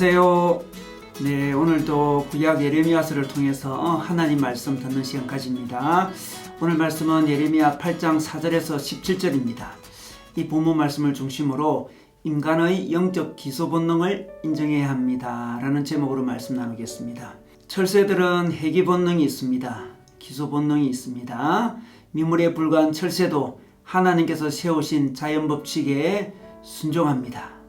안녕하세요. 네, 오늘도 구약 예레미야서를 통해서 하나님 말씀 듣는 시간 가집니다. 오늘 말씀은 예레미야 8장 4절에서 17절입니다. 이 본문 말씀을 중심으로 인간의 영적 기소 본능을 인정해야 합니다 라는 제목으로 말씀 나누겠습니다. 철새들은 회귀 본능이 있습니다. 기소 본능이 있습니다. 미물에 불과한 철새도 하나님께서 세우신 자연 법칙에 순종합니다.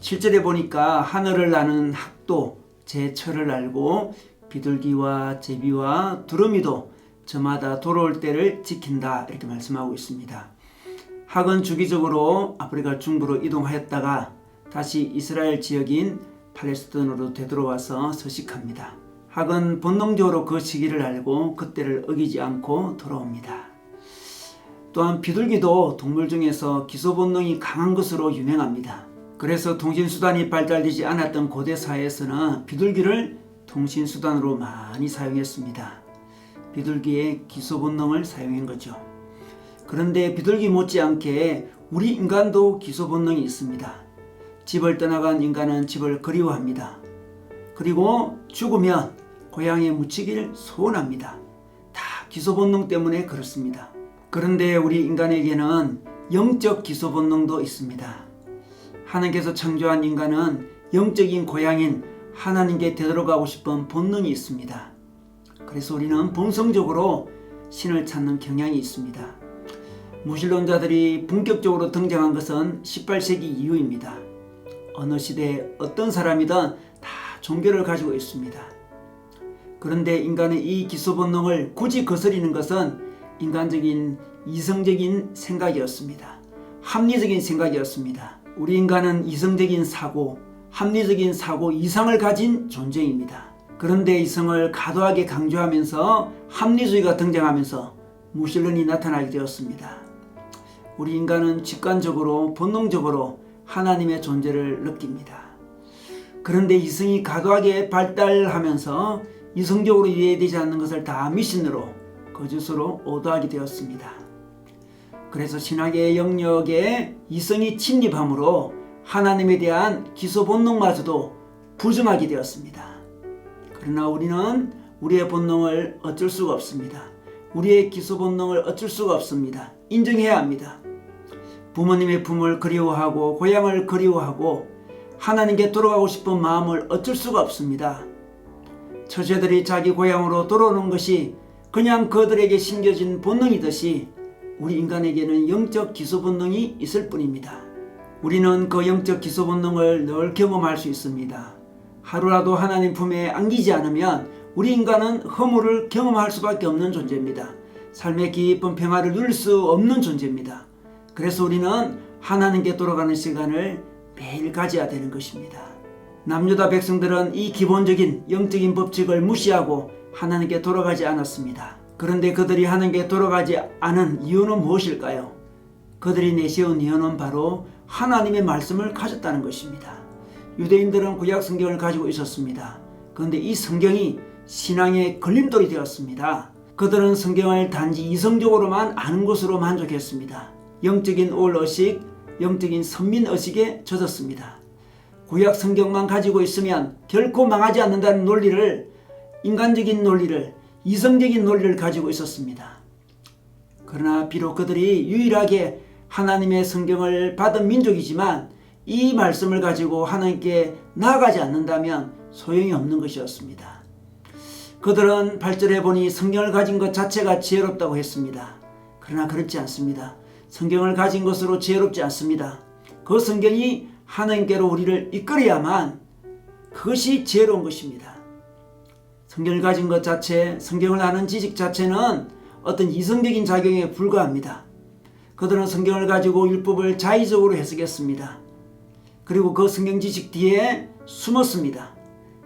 7절에 보니까 하늘을 나는 학도 제 철을 알고 비둘기와 제비와 두루미도 저마다 돌아올 때를 지킨다, 이렇게 말씀하고 있습니다. 학은 주기적으로 아프리카 중부로 이동하였다가 다시 이스라엘 지역인 팔레스틴으로 되돌아와서 서식합니다. 학은 본능적으로 그 시기를 알고 그때를 어기지 않고 돌아옵니다. 또한 비둘기도 동물 중에서 기소 본능이 강한 것으로 유명합니다. 그래서 통신수단이 발달되지 않았던 고대 사회에서는 비둘기를 통신수단으로 많이 사용했습니다. 비둘기의 기소 본능을 사용한 거죠. 그런데 비둘기 못지않게 우리 인간도 기소 본능이 있습니다. 집을 떠나간 인간은 집을 그리워합니다. 그리고 죽으면 고향에 묻히기를 소원합니다. 다 기소 본능 때문에 그렇습니다. 그런데 우리 인간에게는 영적 기소 본능도 있습니다. 하나님께서 창조한 인간은 영적인 고향인 하나님께 되돌아가고 싶은 본능이 있습니다. 그래서 우리는 본성적으로 신을 찾는 경향이 있습니다. 무신론자들이 본격적으로 등장한 것은 18세기 이후입니다. 어느 시대에 어떤 사람이든 다 종교를 가지고 있습니다. 그런데 인간의 이 기소 본능을 굳이 거스리는 것은 인간적인 이성적인 생각이었습니다. 합리적인 생각이었습니다. 우리 인간은 이성적인 사고, 합리적인 사고 이상을 가진 존재입니다. 그런데 이성을 과도하게 강조하면서 합리주의가 등장하면서 무신론이 나타나게 되었습니다. 우리 인간은 직관적으로 본능적으로 하나님의 존재를 느낍니다. 그런데 이성이 과도하게 발달하면서 이성적으로 이해되지 않는 것을 다 미신으로 거짓으로 오도하게 되었습니다. 그래서 신학의 영역에 이성이 침입함으로 하나님에 대한 기소 본능마저도 부정하게 되었습니다. 그러나 우리는 우리의 본능을 어쩔 수가 없습니다. 우리의 기소 본능을 어쩔 수가 없습니다. 인정해야 합니다. 부모님의 품을 그리워하고 고향을 그리워하고 하나님께 돌아가고 싶은 마음을 어쩔 수가 없습니다. 처제들이 자기 고향으로 돌아오는 것이 그냥 그들에게 심겨진 본능이듯이 우리 인간에게는 영적 기소 본능이 있을 뿐입니다. 우리는 그 영적 기소 본능을 늘 경험할 수 있습니다. 하루라도 하나님 품에 안기지 않으면 우리 인간은 허물을 경험할 수밖에 없는 존재입니다. 삶의 깊은 평화를 누릴 수 없는 존재입니다. 그래서 우리는 하나님께 돌아가는 시간을 매일 가져야 되는 것입니다. 남유다 백성들은 이 기본적인 영적인 법칙을 무시하고 하나님께 돌아가지 않았습니다. 그런데 그들이 하나님께 돌아가지 않은 이유는 무엇일까요? 그들이 내세운 이유는 바로 하나님의 말씀을 가졌다는 것입니다. 유대인들은 구약 성경을 가지고 있었습니다. 그런데 이 성경이 신앙의 걸림돌이 되었습니다. 그들은 성경을 단지 이성적으로만 아는 것으로 만족했습니다. 영적인 올의식, 영적인 선민의식에 젖었습니다. 구약 성경만 가지고 있으면 결코 망하지 않는다는 논리를, 인간적인 논리를, 이성적인 논리를 가지고 있었습니다. 그러나 비록 그들이 유일하게 하나님의 성경을 받은 민족이지만 이 말씀을 가지고 하나님께 나아가지 않는다면 소용이 없는 것이었습니다. 그들은 8절에 보니 성경을 가진 것 자체가 지혜롭다고 했습니다. 그러나 그렇지 않습니다. 성경을 가진 것으로 지혜롭지 않습니다. 그 성경이 하나님께로 우리를 이끌어야만 그것이 지혜로운 것입니다. 성경을 가진 것 자체, 성경을 아는 지식 자체는 어떤 이성적인 작용에 불과합니다. 그들은 성경을 가지고 율법을 자의적으로 해석했습니다. 그리고 그 성경 지식 뒤에 숨었습니다.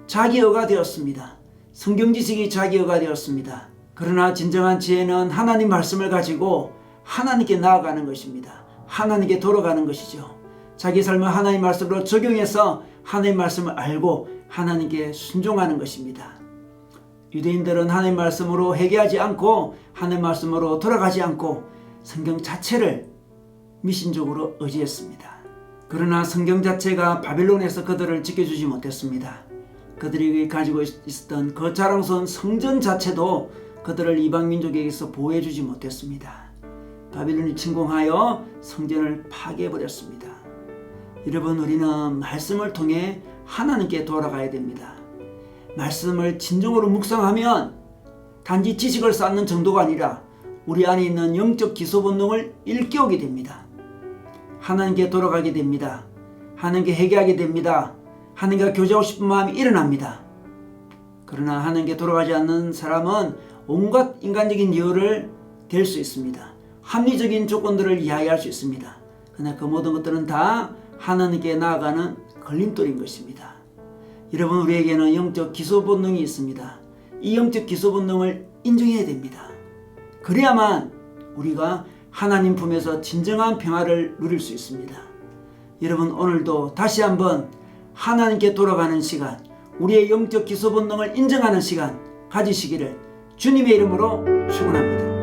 자기어가 되었습니다. 성경 지식이 자기어가 되었습니다. 그러나 진정한 지혜는 하나님 말씀을 가지고 하나님께 나아가는 것입니다. 하나님께 돌아가는 것이죠. 자기 삶을 하나님 말씀으로 적용해서 하나님 말씀을 알고 하나님께 순종하는 것입니다. 유대인들은 하나님 말씀으로 회개하지 않고 하나님 말씀으로 돌아가지 않고 성경 자체를 미신적으로 의지했습니다. 그러나 성경 자체가 바빌론에서 그들을 지켜주지 못했습니다. 그들이 가지고 있었던 그 자랑스러운 성전 자체도 그들을 이방 민족에게서 보호해주지 못했습니다. 바빌론이 침공하여 성전을 파괴해버렸습니다. 여러분, 우리는 말씀을 통해 하나님께 돌아가야 됩니다. 말씀을 진정으로 묵상하면 단지 지식을 쌓는 정도가 아니라 우리 안에 있는 영적 기소 본능을 일깨우게 됩니다. 하나님께 돌아가게 됩니다. 하나님께 회개하게 됩니다. 하나님과 교제하고 싶은 마음이 일어납니다. 그러나 하나님께 돌아가지 않는 사람은 온갖 인간적인 이유를 댈 수 있습니다. 합리적인 조건들을 이야기할 수 있습니다. 그러나 그 모든 것들은 다 하나님께 나아가는 걸림돌인 것입니다. 여러분, 우리에게는 영적 기소 본능이 있습니다. 이 영적 기소 본능을 인정해야 됩니다. 그래야만 우리가 하나님 품에서 진정한 평화를 누릴 수 있습니다. 여러분, 오늘도 다시 한번 하나님께 돌아가는 시간, 우리의 영적 기소 본능을 인정하는 시간 가지시기를 주님의 이름으로 축원합니다.